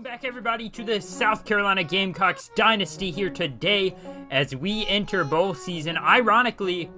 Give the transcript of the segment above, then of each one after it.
Welcome back, everybody, to the South Carolina Gamecocks Dynasty here today as we enter bowl season. Ironically,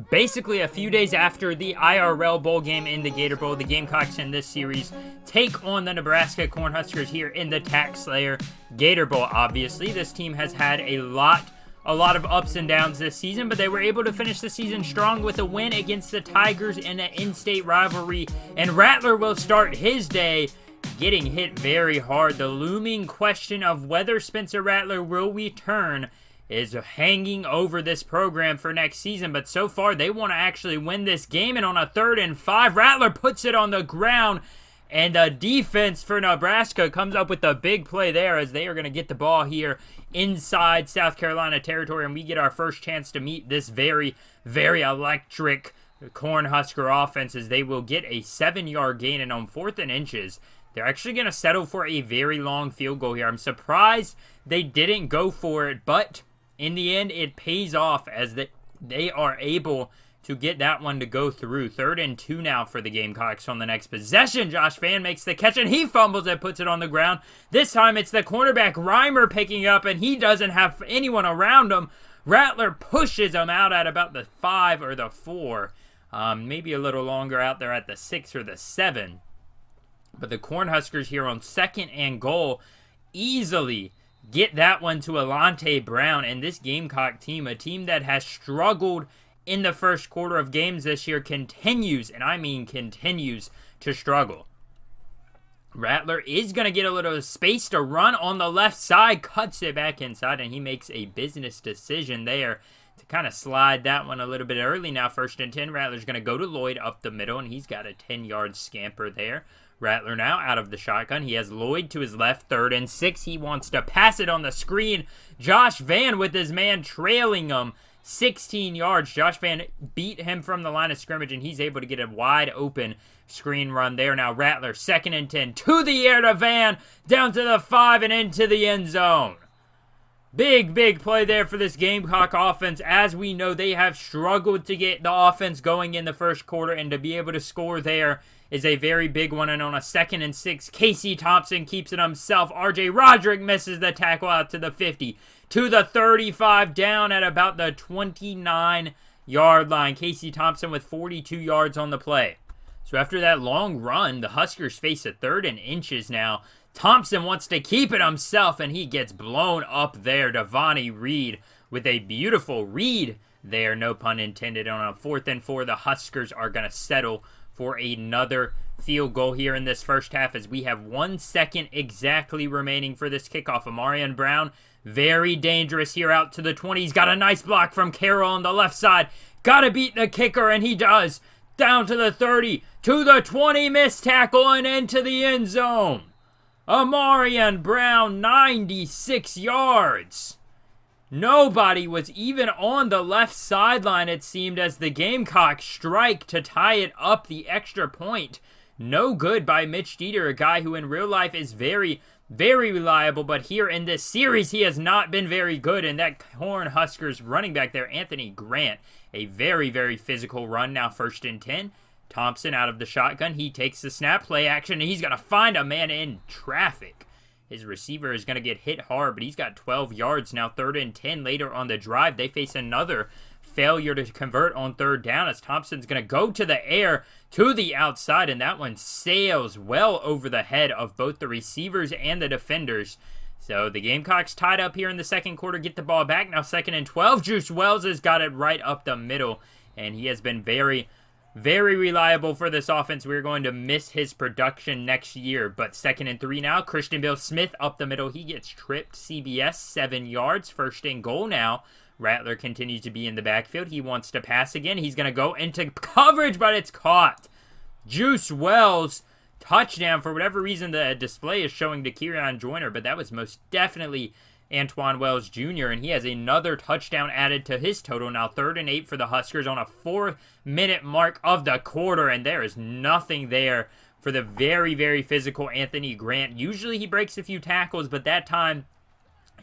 basically a few days after the IRL bowl game in the Gator Bowl, the Gamecocks in this series take on the Nebraska Cornhuskers here in the Taxslayer Gator Bowl. Obviously, this team has had a lot of ups and downs this season, but they were able to finish the season strong with a win against the Tigers in an in-state rivalry, and Rattler will start his day getting hit very hard. The looming question of whether Spencer Rattler will return is hanging over this program for next season, but so far they want to actually win this game, and on a 3rd and 5, Rattler puts it on the ground, and the defense for Nebraska comes up with a big play there as they are going to get the ball here inside South Carolina territory, and we get our first chance to meet this very, very electric Cornhusker offense as they will get a 7-yard gain, and on 4th and inches, they're actually going to settle for a very long field goal here. I'm surprised they didn't go for it, but in the end, it pays off as they are able to get that one to go through. 3rd and 2 now for the Gamecocks on the next possession. Josh Vann makes the catch, and he fumbles and puts it on the ground. This time, it's the cornerback Reimer picking up, and he doesn't have anyone around him. Rattler pushes him out at about the 5 or the 4. Maybe a little longer out there at the 6 or the 7. But the Cornhuskers here on 2nd and goal easily get that one to Alante Brown. And this Gamecock team, a team that has struggled in the first quarter of games this year, continues, and I mean continues, to struggle. Rattler is going to get a little space to run on the left side, cuts it back inside, and he makes a business decision there to kind of slide that one a little bit early. Now 1st and 10, Rattler's going to go to Lloyd up the middle, and he's got a 10-yard scamper there. Rattler now out of the shotgun. He has Lloyd to his left. 3rd and 6. He wants to pass it on the screen. Josh Vann with his man trailing him 16 yards. Josh Vann beat him from the line of scrimmage, and he's able to get a wide open screen run there. Now Rattler 2nd and 10. To the air to Vann. Down to the 5 and into the end zone. Big play there for this Gamecock offense. As we know, they have struggled to get the offense going in the first quarter, and to be able to score there is a very big one. And on a 2nd and 6, Casey Thompson keeps it himself. RJ Roderick misses the tackle out to the 50. To the 35, down at about the 29-yard line. Casey Thompson with 42 yards on the play. So after that long run, the Huskers face a 3rd and inches now. Thompson wants to keep it himself, and he gets blown up there. Devonnie Reed with a beautiful read there, no pun intended. On a 4th and 4, the Huskers are going to settle for another field goal here in this first half as we have 1 second exactly remaining for this kickoff. Amarian Brown, very dangerous here out to the 20. He's got a nice block from Carroll on the left side. Got to beat the kicker, and he does. Down to the 30, to the 20, missed tackle, and into the end zone. Amarian Brown, 96 yards. Nobody was even on the left sideline, it seemed, as the Gamecocks strike to tie it up the extra point. No good by Mitch Dieter, a guy who in real life is very, very reliable, but here in this series, he has not been very good. And that Cornhuskers running back there, Anthony Grant, a very, very physical run. Now 1st and 10. Thompson out of the shotgun. He takes the snap, play action, and he's going to find a man in traffic. His receiver is going to get hit hard, but he's got 12 yards now. 3rd and 10 later on the drive. They face another failure to convert on 3rd down as Thompson's going to go to the air to the outside, and that one sails well over the head of both the receivers and the defenders. So the Gamecocks tied up here in the second quarter, get the ball back. Now 2nd and 12. Juice Wells has got it right up the middle, and he has been very, very reliable for this offense. We're going to miss his production next year. But 2nd and 3 now. Christian Bill Smith up the middle. He gets tripped. CBS, 7 yards. 1st and goal now. Rattler continues to be in the backfield. He wants to pass again. He's going to go into coverage, but it's caught. Juice Wells, touchdown. For whatever reason, the display is showing to Kieran Joyner, but that was most definitely Antoine Wells Jr., and he has another touchdown added to his total. Now 3rd and 8 for the Huskers on a 4-minute mark of the quarter, and there is nothing there for the very, very physical Anthony Grant. Usually he breaks a few tackles, but that time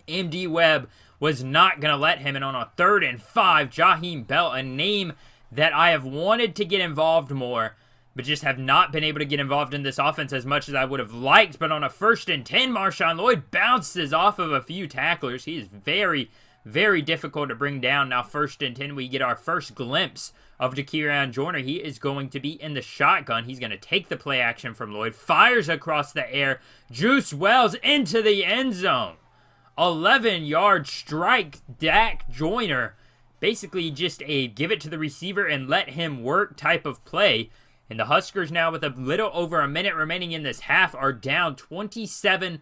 MD Webb was not going to let him. And on a 3rd and 5, Jaheim Bell, a name that I have wanted to get involved more but just have not been able to get involved in this offense as much as I would have liked. But on a 1st and 10, Marshawn Lloyd bounces off of a few tacklers. He is very, very difficult to bring down. Now 1st and 10, we get our first glimpse of Dakereon Joyner. He is going to be in the shotgun. He's going to take the play action from Lloyd, fires across the air. Juice Wells into the end zone. 11-yard strike. Dak Joyner, basically just a give it to the receiver and let him work type of play. And the Huskers now, with a little over a minute remaining in this half, are down 27-13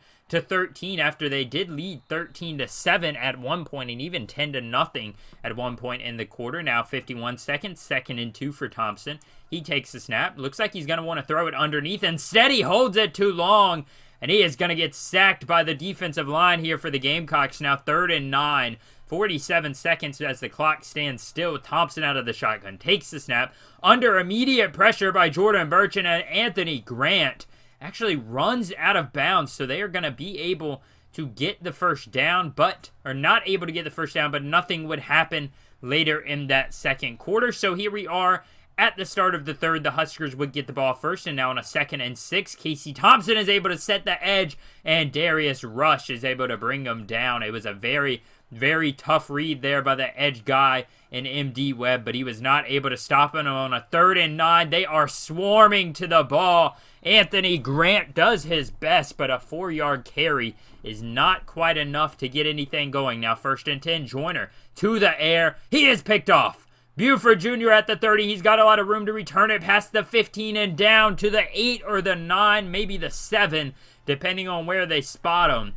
after they did lead 13-7 at one point and even 10-0 at one point in the quarter. Now 51 seconds, 2nd and 2 for Thompson. He takes the snap. Looks like he's going to want to throw it underneath. Instead, he holds it too long, and he is going to get sacked by the defensive line here for the Gamecocks. Now 3rd and 9. 47 seconds as the clock stands still. Thompson out of the shotgun, takes the snap, under immediate pressure by Jordan Burchin, and Anthony Grant actually runs out of bounds, so they are going to be able to get the first down, but nothing would happen later in that second quarter. So here we are at the start of the third. The Huskers would get the ball first, and now on a 2nd and 6, Casey Thompson is able to set the edge, and Darius Rush is able to bring him down. It was a very, very tough read there by the edge guy in MD Webb, but he was not able to stop him. On a 3rd and 9, they are swarming to the ball. Anthony Grant does his best, but a 4-yard carry is not quite enough to get anything going. Now 1st and 10, Joyner to the air. He is picked off. Buford Jr. at the 30. He's got a lot of room to return it past the 15 and down to the 8 or the 9, maybe the 7, depending on where they spot him.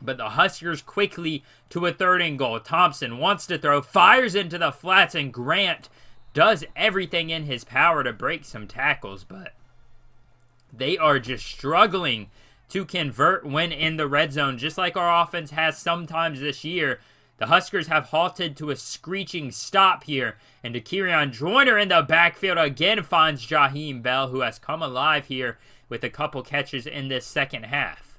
But the Huskers quickly to a 3rd and goal. Thompson wants to throw, fires into the flats, and Grant does everything in his power to break some tackles, but they are just struggling to convert when in the red zone, just like our offense has sometimes this year. The Huskers have halted to a screeching stop here, and Dakereon Joyner in the backfield again finds Jaheim Bell, who has come alive here with a couple catches in this second half.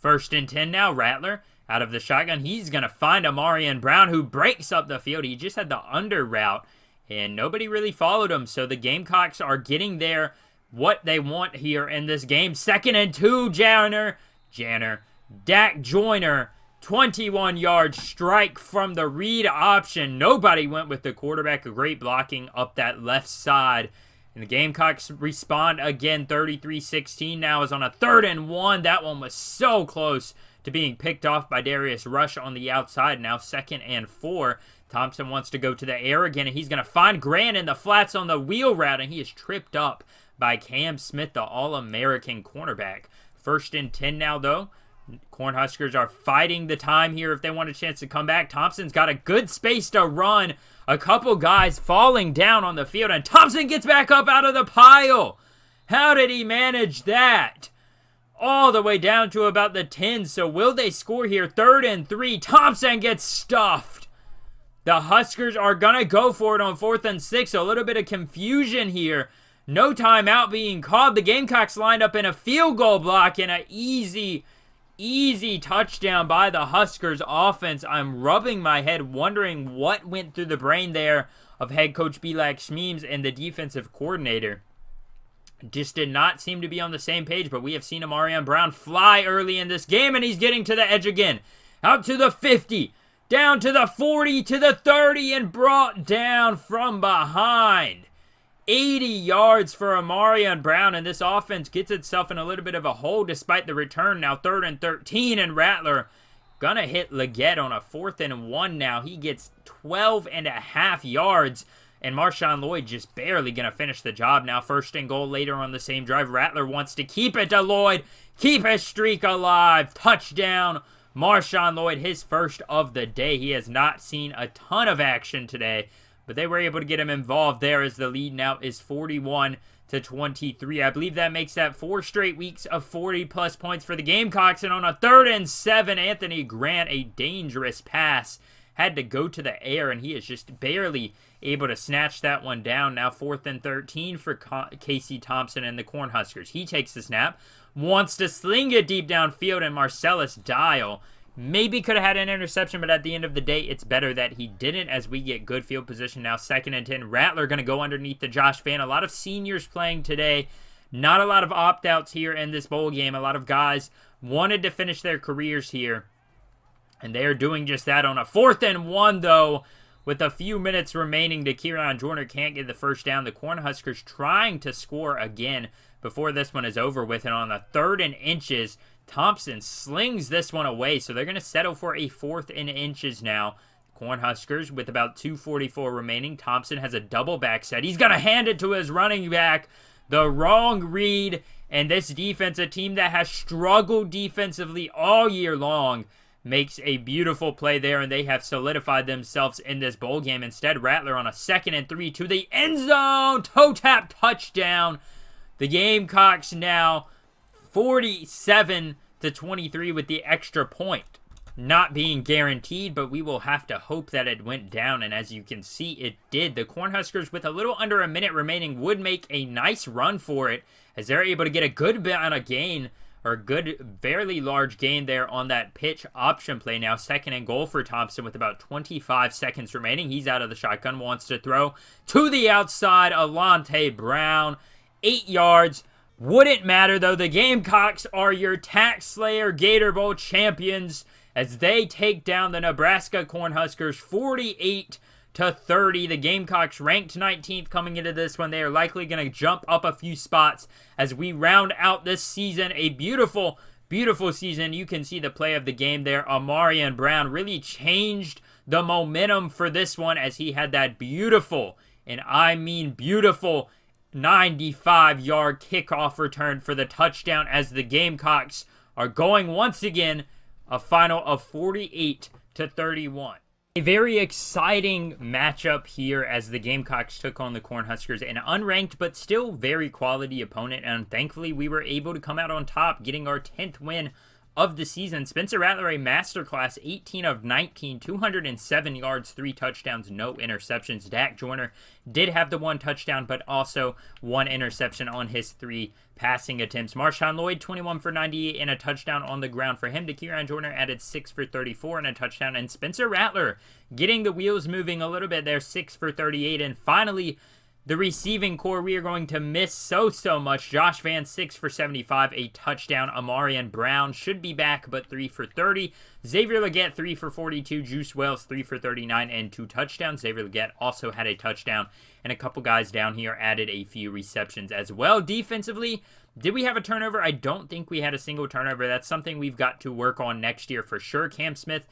1st and 10 now, Rattler out of the shotgun. He's going to find Amarian Brown, who breaks up the field. He just had the under route, and nobody really followed him, so the Gamecocks are getting what they want here in this game. 2nd and 2, Dak Joyner, 21-yard strike from the read option. Nobody went with the quarterback. A great blocking up that left side. And the Gamecocks respond again. 33-16 now is on a 3rd and 1. That one was so close to being picked off by Darius Rush on the outside. Now 2nd and 4. Thompson wants to go to the air again, and he's going to find Grant in the flats on the wheel route, and he is tripped up by Cam Smith, the All-American cornerback. 1st and 10 now, though. Cornhuskers are fighting the time here if they want a chance to come back. Thompson's got a good space to run. A couple guys falling down on the field, and Thompson gets back up out of the pile. How did he manage that? All the way down to about the 10. So will they score here? 3rd and 3. Thompson gets stuffed. The Huskers are going to go for it on 4th and 6. A little bit of confusion here. No timeout being called. The Gamecocks lined up in a field goal block and an easy touchdown by the Huskers offense. I'm rubbing my head wondering what went through the brain there of head coach Belak Shmeems and the defensive coordinator. Just did not seem to be on the same page, but we have seen Amarian Brown fly early in this game, and he's getting to the edge again. Out to the 50, down to the 40, to the 30, and brought down from behind. 80 yards for Amarian Brown, and this offense gets itself in a little bit of a hole despite the return. Now 3rd and 13, and Rattler gonna hit Leggett on a 4th and 1 now. He gets 12.5 yards, and Marshawn Lloyd just barely gonna finish the job. Now 1st and goal later on the same drive. Rattler wants to keep it to Lloyd, keep his streak alive. Touchdown, Marshawn Lloyd, his first of the day. He has not seen a ton of action today, but they were able to get him involved there as the lead now is 41-23. I believe that makes that 4 straight weeks of 40-plus points for the Gamecocks. And on a 3rd and 7, Anthony Grant, a dangerous pass, had to go to the air, and he is just barely able to snatch that one down. Now 4th and 13 for Casey Thompson and the Cornhuskers. He takes the snap, wants to sling it deep downfield, and Marcellus Dial Maybe could have had an interception, but at the end of the day, it's better that he didn't, as we get good field position now. 2nd and 10. Rattler going to go underneath the Josh Fan. A lot of seniors playing today. Not a lot of opt-outs here in this bowl game. A lot of guys wanted to finish their careers here, and they are doing just that on a 4th and 1, though. With a few minutes remaining, Kieran Joyner can't get the first down. The Cornhuskers trying to score again before this one is over with. And on the 3rd and inches, Thompson slings this one away. So they're going to settle for a 4th and inches now. Cornhuskers with about 2:44 remaining. Thompson has a double back set. He's going to hand it to his running back. The wrong read. And this defense, a team that has struggled defensively all year long, makes a beautiful play there, and they have solidified themselves in this bowl game. Instead, Rattler on a 2nd and 3 to the end zone. Toe tap touchdown. The Gamecocks now 47-23 with the extra point not being guaranteed, but we will have to hope that it went down, and as you can see, it did. The Cornhuskers, with a little under a minute remaining, would make a nice run for it, as they're able to get a good bit on a gain, or good, fairly large gain there on that pitch option play. Now 2nd and goal for Thompson with about 25 seconds remaining. He's out of the shotgun, wants to throw to the outside. Alante Brown, 8 yards. Wouldn't matter, though. The Gamecocks are your Taxslayer Gator Bowl champions as they take down the Nebraska Cornhuskers 48-30. The Gamecocks ranked 19th coming into this one. They are likely going to jump up a few spots as we round out this season. A beautiful, beautiful season. You can see the play of the game there. Amarian Brown really changed the momentum for this one as he had that beautiful, and I mean beautiful, 95-yard kickoff return for the touchdown as the Gamecocks are going once again a final of 48-31. A very exciting matchup here as the Gamecocks took on the Cornhuskers, an unranked but still very quality opponent, and thankfully we were able to come out on top, getting our 10th win of the season. Spencer Rattler, a masterclass, 18 of 19, 207 yards, 3 touchdowns, no interceptions. Dak Joyner did have the 1 touchdown, but also 1 interception on his 3 passing attempts. Marshawn Lloyd, 21 for 98 and a touchdown on the ground for him. Kieran Joyner added 6 for 34 and a touchdown. And Spencer Rattler getting the wheels moving a little bit there, 6 for 38. And finally, the receiving core we are going to miss so much. Josh Van, 6 for 75, a touchdown. Amarian Brown should be back, but 3 for 30. Xavier Legette, 3 for 42. Juice Wells, 3 for 39 and 2 touchdowns. Xavier Legette also had a touchdown, and a couple guys down here added a few receptions as well. Defensively, did we have a turnover? I don't think we had a single turnover. That's something we've got to work on next year for sure. Cam Smith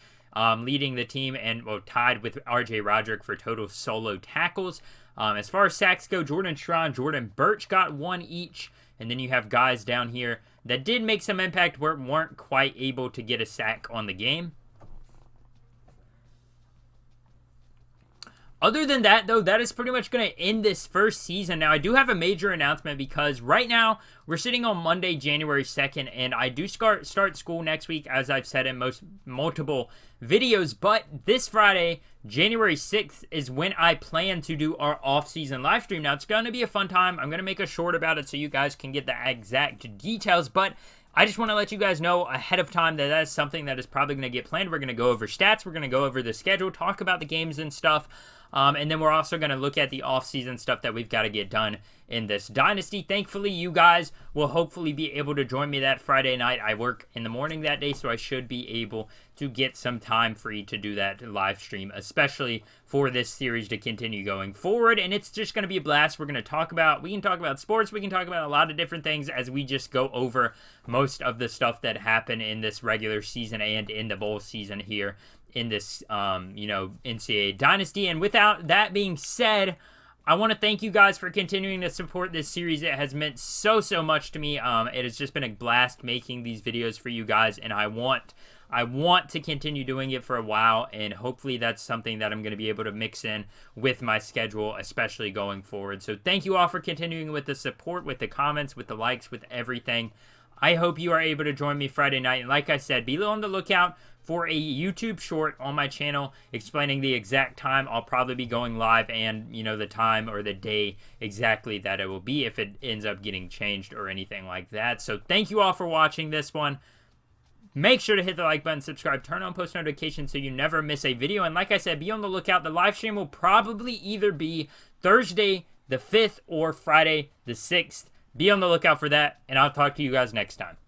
leading the team and tied with R.J. Roderick for total solo tackles. As far as sacks go, Jordan Strawn, Jordan Birch got 1 each. And then you have guys down here that did make some impact but weren't quite able to get a sack on the game. Other than that, though, that is pretty much going to end this first season. Now, I do have a major announcement because right now we're sitting on Monday, January 2nd, and I do start school next week, as I've said in multiple videos. But this Friday, January 6th, is when I plan to do our off-season live stream. Now, it's going to be a fun time. I'm going to make a short about it so you guys can get the exact details, but I just want to let you guys know ahead of time that is something that is probably going to get planned. We're going to go over stats. We're going to go over the schedule, talk about the games and stuff. And then we're also going to look at the off-season stuff that we've got to get done in this Dynasty. Thankfully, you guys will hopefully be able to join me that Friday night. I work in the morning that day, so I should be able to get some time free to do that live stream, especially for this series to continue going forward. And it's just going to be a blast. We can talk about sports. We can talk about a lot of different things as we just go over most of the stuff that happened in this regular season and in the bowl season here in this, NCAA Dynasty. And without that being said, I want to thank you guys for continuing to support this series. It has meant so much to me. It has just been a blast making these videos for you guys, and I want to continue doing it for a while, and hopefully that's something that I'm going to be able to mix in with my schedule, especially going forward. So thank you all for continuing with the support, with the comments, with the likes, with everything. I hope you are able to join me Friday night, and like I said, be on the lookout for a YouTube short on my channel explaining the exact time I'll probably be going live and, the time or the day exactly that it will be if it ends up getting changed or anything like that. So thank you all for watching this one. Make sure to hit the like button, subscribe, turn on post notifications so you never miss a video. And like I said, be on the lookout. The live stream will probably either be Thursday the 5th or Friday the 6th. Be on the lookout for that, and I'll talk to you guys next time.